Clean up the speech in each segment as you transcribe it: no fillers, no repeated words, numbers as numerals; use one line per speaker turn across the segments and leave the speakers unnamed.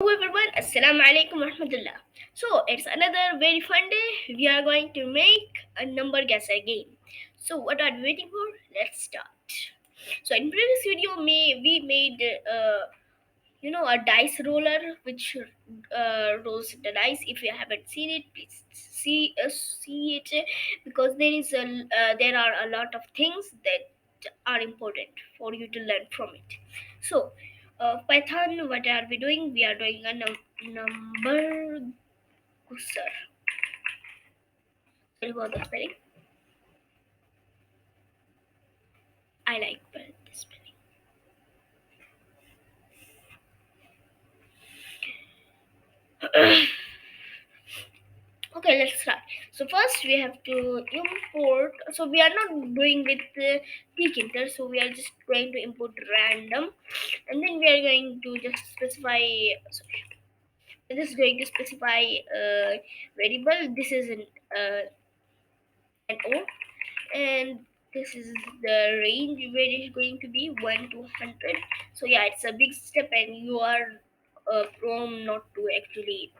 Hello everyone, Assalamu alaikum warahmatullah. So it's another very fun day. We are going to make a number guesser game. So what are we waiting for? Let's start. So in previous video, we made a dice roller which rolls the dice. If you haven't seen it, please see it because there are a lot of things that are important for you to learn from it. So Python, what are we doing? We are doing a number guesser. Sorry about the spelling. I like the spelling. Okay, let's start. So first we have to import. So we are not doing with pkinter, so we are just going to import random, and then we are going to just specify. Sorry, we're just going to specify variable. This is an o, and this is the range where it's going to be 1 to 100. So yeah, it's a big step, and you are prone not to actually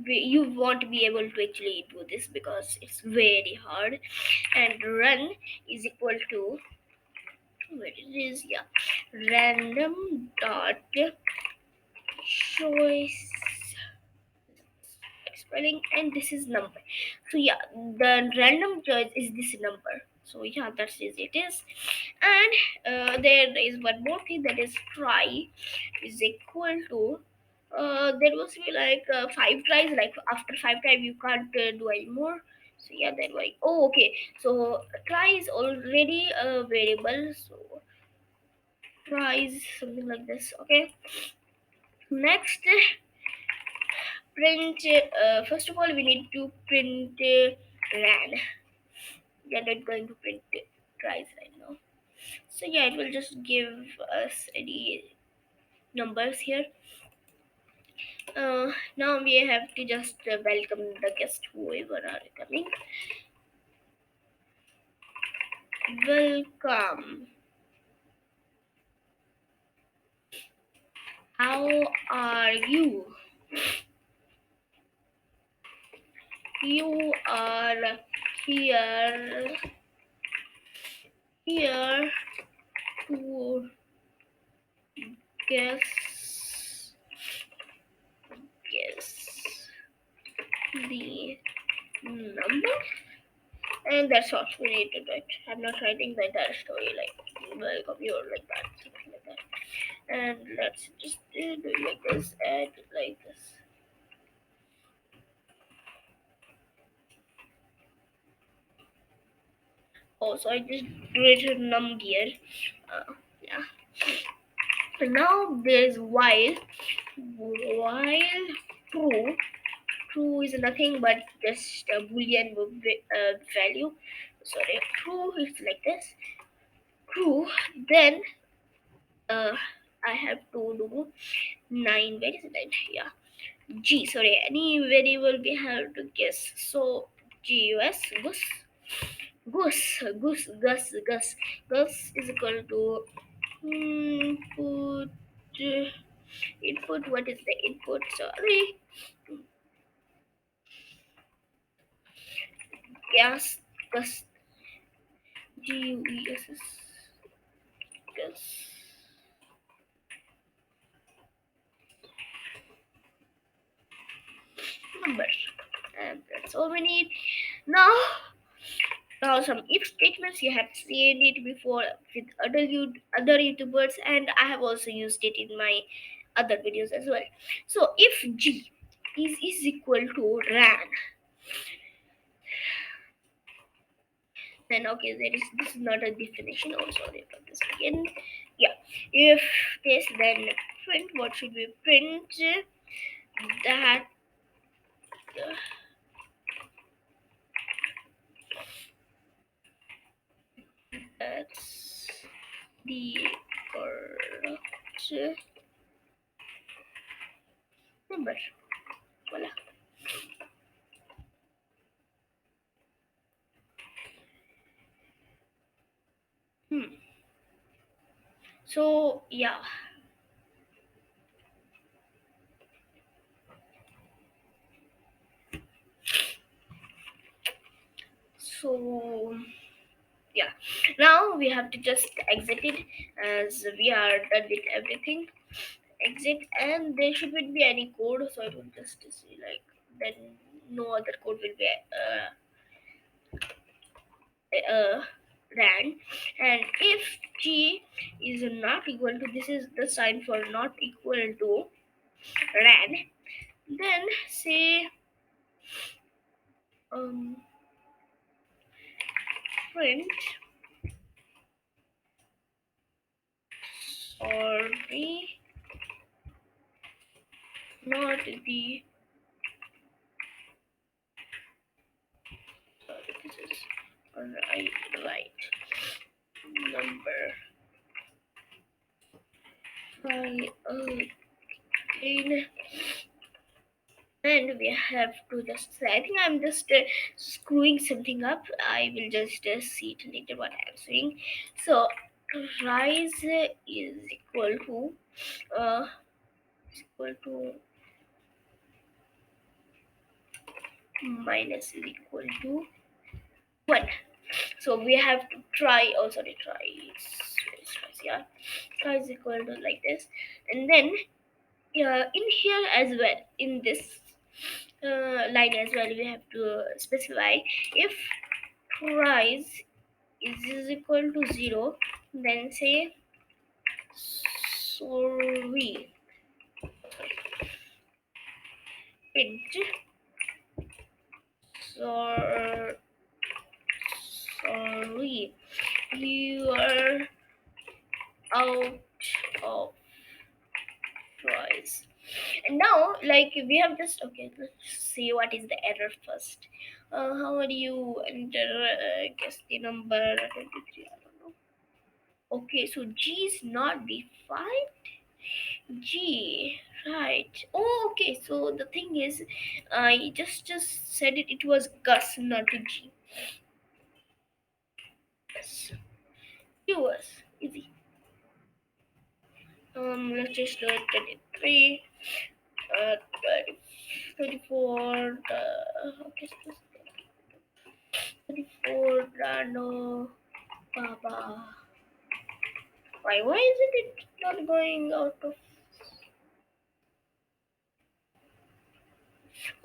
you won't be able to actually do this because it's very hard. And run is equal to where it is, yeah, random dot choice spelling, and this is number. So yeah, the random choice is this number. So yeah, that is it is. And there is one more thing, that is try is equal to there was be like 5 tries. Like after 5 tries you can't do anymore. So yeah, that why. Oh, okay. So try is already a variable. So try is something like this. Okay. Next, print. First of all, we need to print ran. We are not going to print tries right now. So yeah, it will just give us any numbers here. Now we have to just welcome the guest, whoever are coming. Welcome. How are you? You are here to guess guess the number, and that's all we need to do it. I'm not writing the entire story like welcome you or like that, something like that. And let's just do it like this and like this. Oh, so I just created num here. Yeah. And now there's while true. True is nothing but just a boolean value. Sorry, true is like this. True. Then uh, I have to do 9. Where is it? 9? Yeah. G. Sorry, any variable we have to guess. So gus gus is equal to input. Input. What is the input? Sorry. Gas. Gus. Gus. Gus. Number. And that's all we need. Now, some if statements, you have seen it before with other YouTubers, and I have also used it in my other videos as well. So if G is equal to ran, then okay, this is not a definition. Oh, sorry about this again. Yeah, if this, then print. What should we print? That uh, that's the correct number. Voila. So yeah, So yeah, now we have to just exit it, as we are done with everything. Exit, and there shouldn't be any code, so it will just say like, then no other code will be uh, ran. And if g is not equal to, this is the sign for not equal to ran, then say um, print sorry, not the, sorry, this is right number by again. And we have to just say, I think I'm just screwing something up. I will just see it later what I'm saying. So rise is equal to uh, is equal to minus is equal to 1. So we have to try, oh sorry, try yeah, try is equal to like this. And then in here as well, in this line as well, we have to specify if price is equal to 0, then say sorry, print sor- sorry, you are out of price. And now, like, we have just, okay, let's see what is the error first. How do you enter, guess the number 23, I don't know. Okay, so g is not defined. G, right. Oh, okay. So the thing is, I just said it was Gus, not G. Yes. It was easy. Let's just do it. 23, 20, 24. Okay, so 24. No, Baba. Why isn't it not going out of?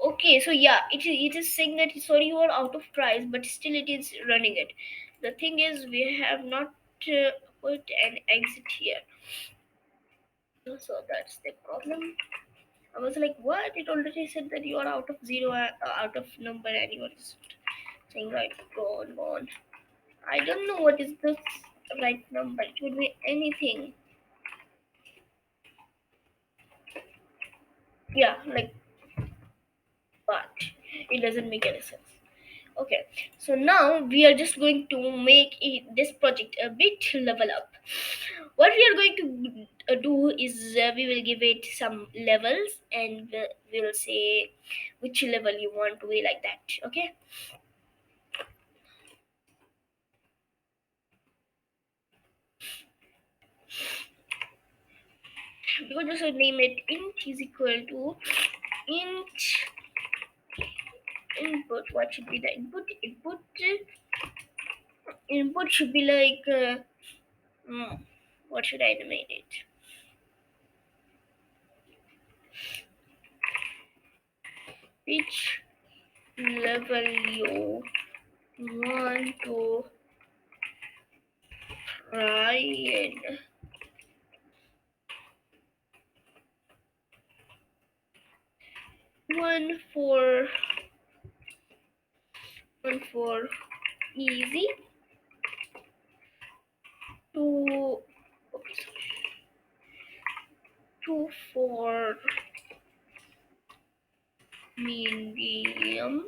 Okay, so yeah, it is saying that sorry you are out of price, but still it is running it. The thing is, we have not put an exit here, so that's the problem. I was like, what? It already said that you are out of zero, out of number, and you are just saying right, go on. I don't know what is the right number. It could be anything. Yeah, like, but it doesn't make any sense. Okay, so now we are just going to make this project a bit level up. What we are going to do is we will give it some levels, and we'll say which level you want to be, like that. Okay, we will just name it int is equal to int input. What should be the input should be like what should I name it? Which level you want to try in? One for easy, two, okay, sorry, two for medium,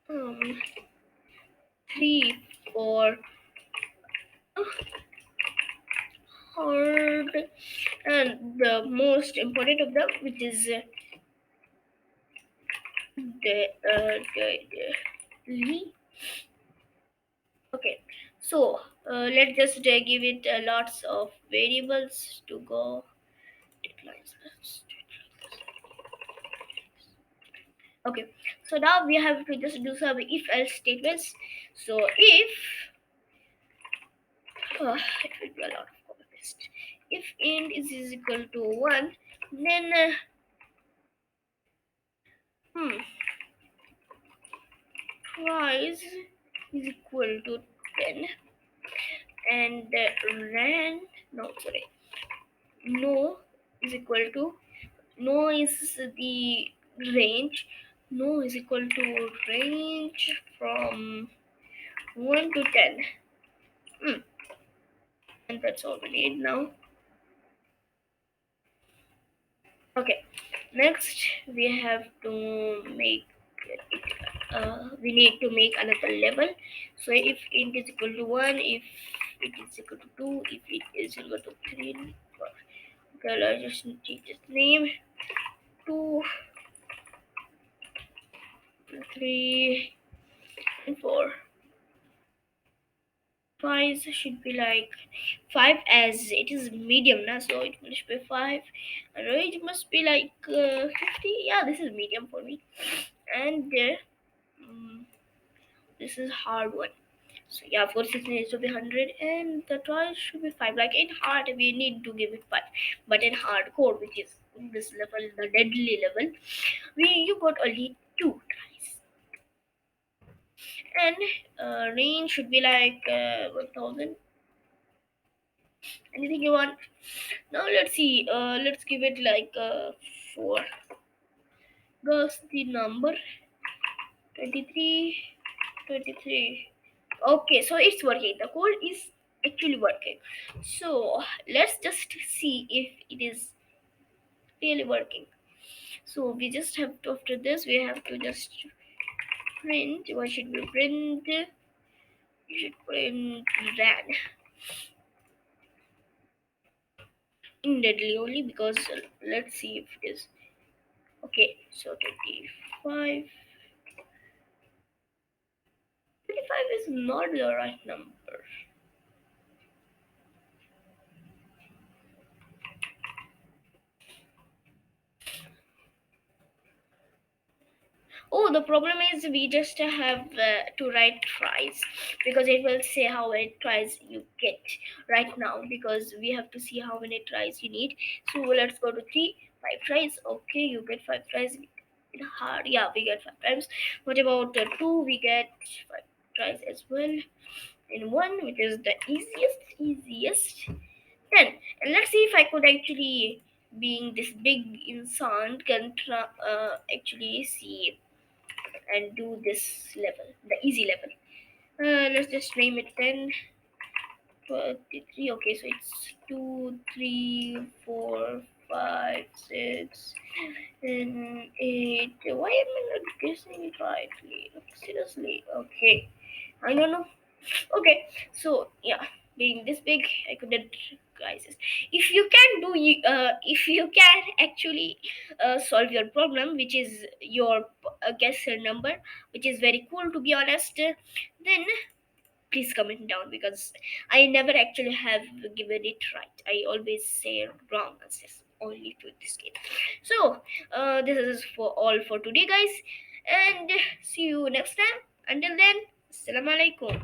um, three for hard, and the most important of them, which is the okay. So let's just give it lots of variables to go. Declines. Okay, So now we have to just do some if else statements. So if it will be a lot of copy paste. If int is equal to 1, then hmm, price is equal to 10, and ran no sorry no is equal to no is the range, no is equal to range from 1 to 10. Hmm. And that's all we need now. Okay, next we have to make we need to make another level. So if int is equal to 1, if it is equal to 2, if it is equal to 3, okay, let's just change its name to 3 and 4. Price should be like 5, as it is medium now, so it must be 5. And range must be like 50. Yeah, this is medium for me. And mm, this is hard one. So yeah, of course it needs to be 100, and the tries should be 5. Like in hard, we need to give it 5, but in hardcore, which is this level, the deadly level, we you got only 2 tries, and range should be like 1000. Anything you want. Now let's see. Let's give it like 4. Thus the number 23, 23. Okay, so it's working. The code is actually working. So let's just see if it is really working. So we just have to, after this we have to just print. What should we print? We should print ran indeedly only, because let's see if it is okay. So 25. 25 is not the right number. Oh, the problem is we just have to write tries, because it will say how many tries you get right now, because we have to see how many tries you need. So let's go to 3, 5 tries. Okay, you get 5 tries. Hard, yeah, we get 5 times. What about 2? We get 5 tries as well. And 1, which is the easiest. 10. And let's see if I could actually, being this big insan, can actually see and do this level, the easy level. Let's just name it 10, 23. Okay, so it's 2, 3, 4, 5, 6, and 8. Why am I not guessing it rightly? Seriously. Okay, I don't know. Okay, so yeah, being this big, I couldn't crisis. If you can do, if you can actually solve your problem, which is your guesser number, which is very cool to be honest, then please comment down, because I never actually have given it right. I always say wrong answers only to this game. So this is for all for today, guys, and see you next time. Until then, assalamu alaikum.